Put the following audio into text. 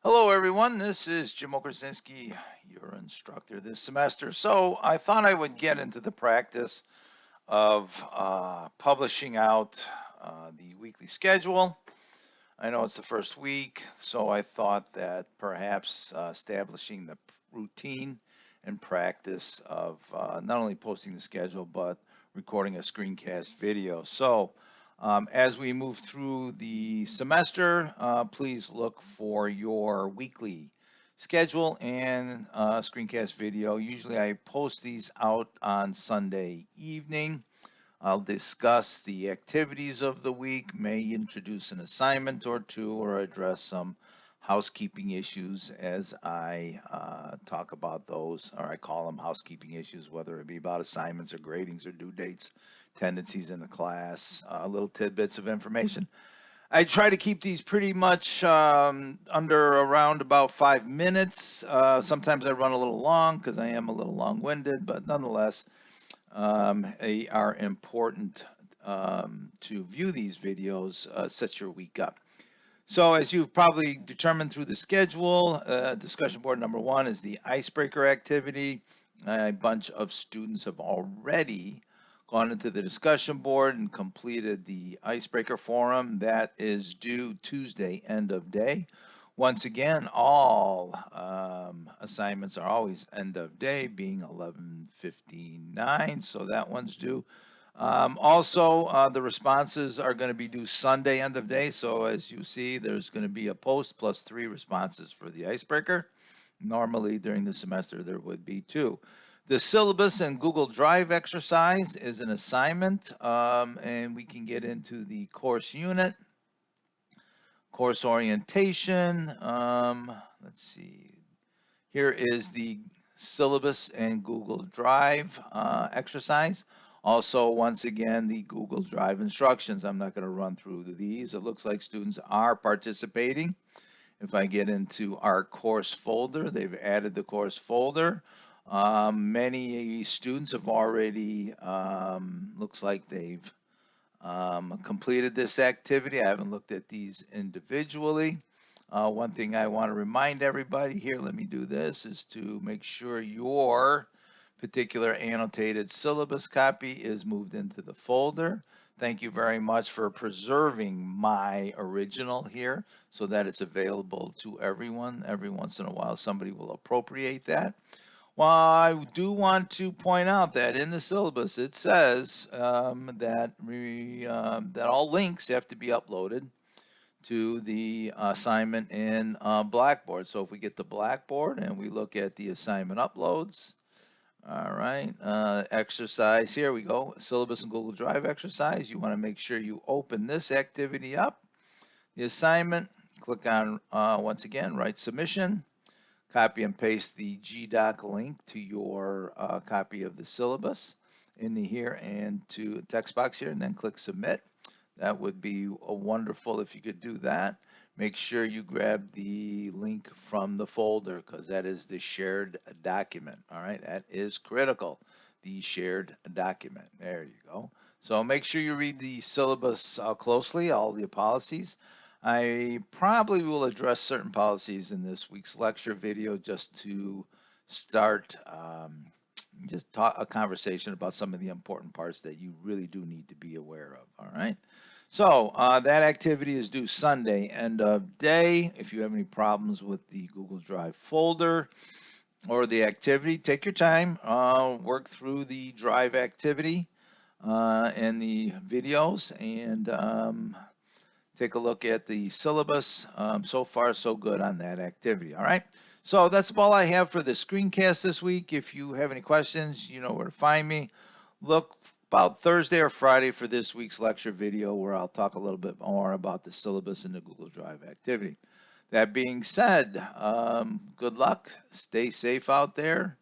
Hello, everyone. This is Jim Okersinski, your instructor this semester. So I thought I would get into the practice of publishing out the weekly schedule. I know it's the first week, so I thought that perhaps establishing the routine and practice of not only posting the schedule, but recording a screencast video. So as we move through the semester, please look for your weekly schedule and screencast video. Usually I post these out on Sunday evening. I'll discuss the activities of the week, may introduce an assignment or two, or address some housekeeping issues as I talk about those, or I call them housekeeping issues, whether it be about assignments or gradings or due dates, tendencies in the class, little tidbits of information. I try to keep these pretty much under around about 5 minutes. Sometimes I run a little long because I am a little long-winded, but nonetheless, they are important to view these videos, sets your week up. So as you've probably determined through the schedule, discussion board number one is the icebreaker activity. A bunch of students have already gone into the discussion board and completed the icebreaker forum. That is due Tuesday, end of day. Once again, all assignments are always end of day, being 11:59, so that one's due. Also, the responses are going to be due Sunday end of day. So as you see, there's going to be a post plus 3 responses for the icebreaker. Normally during the semester, there would be 2. The syllabus and Google Drive exercise is an assignment, and we can get into the course unit, course orientation. Let's see. Here is the syllabus and Google Drive exercise. Also, once again, the Google Drive instructions. I'm not going to run through these. It looks like students are participating. If I get into our course folder, they've added the course folder. Many students have already, looks like they've completed this activity. I haven't looked at these individually. One thing I want to remind everybody here, let me do this, is to make sure your particular annotated syllabus copy is moved into the folder. Thank you very much for preserving my original here so that it's available to everyone. Every once in a while, somebody will appropriate that. Well, I do want to point out that in the syllabus it says that all links have to be uploaded to the assignment in Blackboard. So if we get the Blackboard and we look at the assignment uploads, all right, exercise, here we go, syllabus and Google Drive exercise. You want to make sure you open this activity up, the assignment, click on, once again, write submission, copy and paste the GDoc link to your copy of the syllabus in the here and to text box here, and then click submit. That would be wonderful if you could do that. Make sure you grab the link from the folder because that is the shared document. All right, that is critical. The shared document. There you go. So make sure you read the syllabus closely, all the policies. I probably will address certain policies in this week's lecture video just to start just talk a conversation about some of the important parts that you really do need to be aware of. All right. So that activity is due Sunday, end of day. If you have any problems with the Google Drive folder or the activity, take your time, work through the Drive activity and the videos, and take a look at the syllabus. So far, so good on that activity. All right. So that's all I have for the screencast this week. If you have any questions, you know where to find me. Look about Thursday or Friday for this week's lecture video where I'll talk a little bit more about the syllabus and the Google Drive activity. That being said, good luck. Stay safe out there.